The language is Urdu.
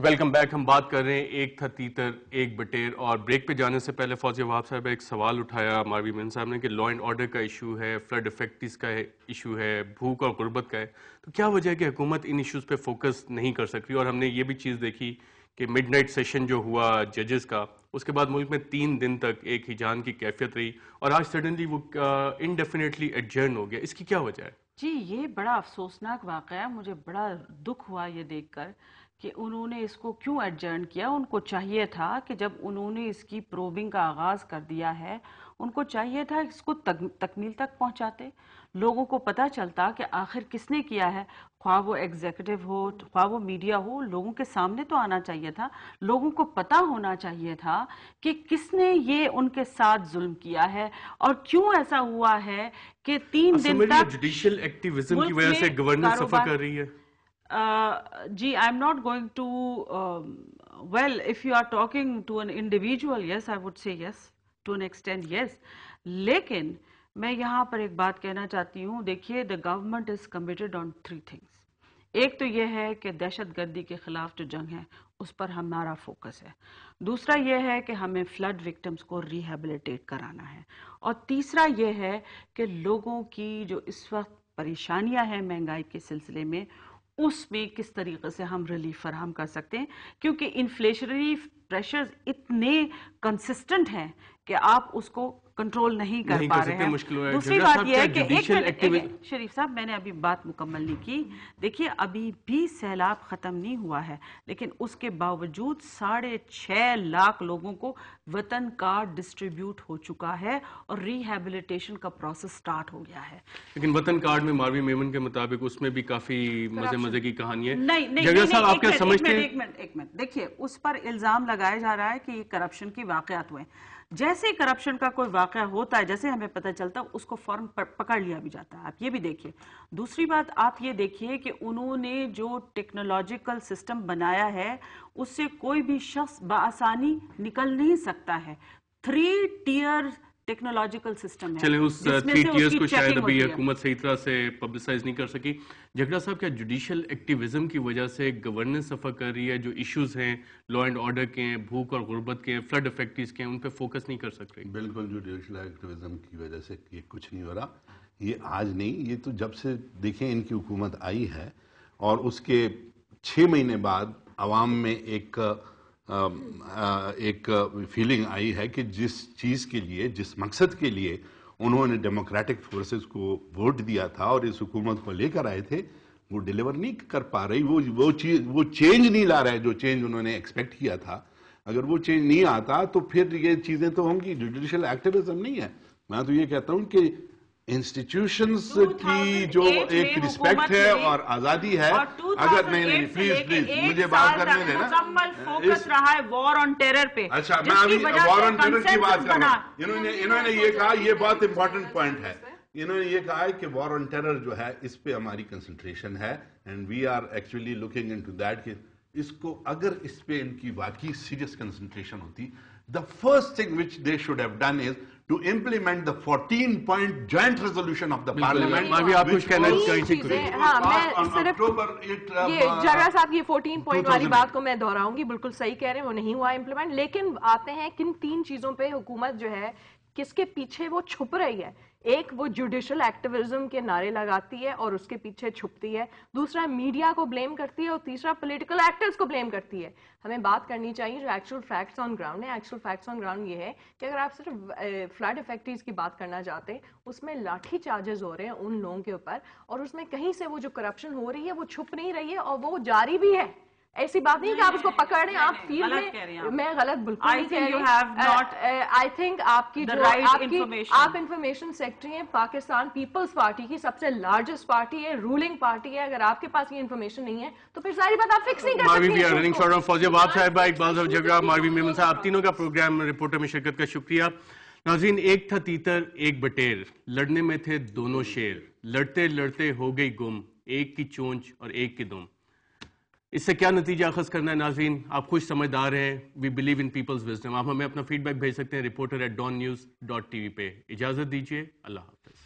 Welcome back. ہم بات کر رہے ہیں ایک تھا تیتر ایک بٹیر, اور بریک پہ جانے سے پہلے فوزیہ وہاب صاحب ایک سوال اٹھایا ماروی مومن صاحب نے کہ لا اینڈ آرڈر کا ایشو ہے, فلڈ افیکٹس کا ایشو ہے, بھوک اور غربت کا ہے. تو کیا وجہ ہے کہ حکومت ان ایشوز پہ فوکس نہیں کر سک رہی؟ اور ہم نے یہ بھی چیز دیکھی کہ مڈ نائٹ سیشن جو ہوا ججز کا, اس کے بعد ملک میں 3 دن تک ایک ہیجان کی کیفیت رہی, اور آج سڈنلی وہ انڈیفینیٹلی ایڈجرن ہو گیا. اس کی کیا وجہ ہے؟ جی یہ بڑا افسوسناک واقعہ ہے. مجھے بڑا دکھ ہوا یہ دیکھ کر کہ انہوں نے اس کو کیوں ایڈجرن کیا. ان کو چاہیے تھا کہ جب انہوں نے اس کی پروبنگ کا آغاز کر دیا ہے, ان کو چاہیے تھا اس کو تکمیل تک پہنچاتے, لوگوں کو پتہ چلتا کہ آخر کس نے کیا ہے. خواہ وہ ایگزیکٹو ہو, خواہ وہ میڈیا ہو, لوگوں کے سامنے تو آنا چاہیے تھا. لوگوں کو پتہ ہونا چاہیے تھا کہ کس نے یہ ان کے ساتھ ظلم کیا ہے اور کیوں ایسا ہوا ہے کہ 3 دن تک جوڈیشل ایکٹیویزم کی وجہ سے گورننس سفر کر رہی ہے. جی I am not going to well if you are talking to an individual, yes I would say yes to an extent, yes. لیکن میں یہاں پر ایک بات کہنا چاہتی ہوں. دیکھیے the government is committed on 3 things. ایک تو یہ ہے کہ دہشت گردی کے خلاف جو جنگ ہے اس پر ہمارا فوکس ہے. دوسرا یہ ہے کہ ہمیں فلڈ وکٹمز کو ریہیبلیٹیٹ کرانا ہے. اور تیسرا یہ ہے کہ لوگوں کی جو اس وقت پریشانیاں ہیں مہنگائی کے سلسلے میں, اس میں کس طریقے سے ہم ریلیف فراہم کر سکتے ہیں, کیونکہ انفلیشنری پریشرز اتنے کنسسٹنٹ ہیں کہ آپ اس کو کنٹرول نہیں کر پا رہے ہیں. دوسری بات یہ ہے کہ ایک منٹ شریف صاحب, میں نے ابھی بات مکمل نہیں کی. دیکھیے ابھی بھی سیلاب ختم نہیں ہوا ہے, لیکن اس کے باوجود 6.5 لاکھ لوگوں کو وطن کارڈ ڈسٹریبیوٹ ہو چکا ہے اور ریہیبلیٹیشن کا پروسیس سٹارٹ ہو گیا ہے. لیکن وطن کارڈ میں ماروی میمن کے مطابق اس میں بھی کافی مزے کی کہانی ہے. ایک منٹ دیکھیے, اس پر الزام لگایا جا رہا ہے کہ یہ کرپشن کی واقعات ہوئے. جیسے کرپشن کا کوئی واقعہ ہوتا ہے, جیسے ہمیں پتہ چلتا اس کو فوراً پکڑ لیا بھی جاتا ہے. آپ یہ بھی دیکھیے. دوسری بات آپ یہ دیکھیے کہ انہوں نے جو ٹیکنالوجیکل سسٹم بنایا ہے اس سے کوئی بھی شخص بآسانی نکل نہیں سکتا ہے. 3 ٹیئر ٹیکنالوجیکل سسٹم ہے. چلیں اس 3 ٹیئرز کو شاید ابھی حکومت صحیح طرح سے پبلسائز نہیں کر سکی. جھگڑا صاحب, کیا جوڈیشل ایکٹیویزم کی وجہ سے گورننس سفر کر رہی ہے؟ جو ایشوز ہیں لا اینڈ آرڈر کے ہیں, بھوک اور غربت کے ہیں, فلڈ افیکٹس کے ہیں, ان پہ فوکس نہیں کر سک رہی؟ بالکل جوڈیشل ایکٹیویزم کی وجہ سے یہ کچھ نہیں ہو رہا. یہ آج نہیں, یہ تو جب سے دیکھیں ان کی حکومت آئی ہے, اور اس کے 6 مہینے بعد عوام میں ایک فیلنگ آئی ہے کہ جس چیز کے لیے, جس مقصد کے لیے انہوں نے ڈیموکریٹک فورسز کو ووٹ دیا تھا اور اس حکومت کو لے کر آئے تھے, وہ ڈیلیور نہیں کر پا رہی. وہ چینج نہیں لا رہا ہے جو چینج انہوں نے ایکسپیکٹ کیا تھا. اگر وہ چینج نہیں آتا تو پھر یہ چیزیں تو ہوں گی. جوڈیشل ایکٹیویزم نہیں ہے. میں تو یہ کہتا ہوں کہ انسٹیٹیوشنز کی جو ایک رسپیکٹ ہے اور آزادی ہے, اگر نہیں پلیز مجھے بات کرنے دینا. فوکس رہا ہے وار آن ٹیرر پہ. اچھا, میں ابھی وار آن ٹیرر کی بات کر رہا ہوں. انہوں نے یہ کہا, یہ بہت امپورٹنٹ پوائنٹ ہے. انہوں نے یہ کہا ہے کہ وار آن ٹیرر جو ہے اس پہ ہماری کنسنٹریشن ہے, and we are actually looking into that کہ اس کو اگر اس پہ ان کی واقعی سیریس کنسنٹریشن ہوتی, the first thing which they should have done is to implement the 14-point joint resolution of the parliament. جرا صاحب یہ 14 پوائنٹ والی بات کو میں دہراؤں گی, بالکل صحیح کہہ رہے ہیں, وہ نہیں ہوا امپلیمنٹ. لیکن آتے ہیں کن 3 چیزوں پہ حکومت جو ہے کس کے پیچھے وہ چھپ رہی ہے. ایک وہ جوڈیشل ایکٹیویزم کے نعرے لگاتی ہے اور اس کے پیچھے چھپتی ہے. دوسرا میڈیا کو بلیم کرتی ہے, اور تیسرا پولیٹیکل ایکٹرز کو بلیم کرتی ہے. ہمیں بات کرنی چاہیے جو ایکچوئل فیکٹس آن گراؤنڈ ہیں. ایکچوئل فیکٹس آن گراؤنڈ یہ ہے کہ اگر آپ صرف فلڈ افیکٹس کی بات کرنا چاہتے ہیں, اس میں لاٹھی چارجز ہو رہے ہیں ان لوگوں کے اوپر, اور اس میں کہیں سے وہ جو کرپشن ہو رہی ہے وہ چھپ نہیں رہی ہے, اور وہ جاری بھی ہے. ایسی بات نہیں کہ آپ اس کو پکڑ رہے ہیں, آپ فیلڈ میں غلط بالکل نہیں کہہ رہی. آئی تھنک آپ کی آپ انفارمیشن سیکٹری ہیں, پاکستان پیپلز پارٹی کی سب سے لارجسٹ پارٹی ہے, رولنگ پارٹی ہے. اگر آپ کے پاس یہ انفارمیشن نہیں ہے تو پھر ساری بات آپ فکس نہیں کر سکتے. فوزیہ وہاب صاحبہ, اقبال صاحب جھگڑا, ماروی میمن صاحب, آپ تینوں کا پروگرام رپورٹر میں شرکت کا شکریہ. ناظرین, ایک تھا تیتر ایک بٹیر, لڑنے میں تھے دونوں شیر, لڑتے لڑتے ہو گئی گم, ایک کی چونچ اور ایک کی دم. اس سے کیا نتیجہ اخذ کرنا ہے ناظرین؟ آپ خوش سمجھدار ہیں. We believe in people's wisdom. آپ ہمیں اپنا فیڈ بیک بھیج سکتے ہیں reporter@dawnnews.tv پہ. اجازت دیجیے, اللہ حافظ.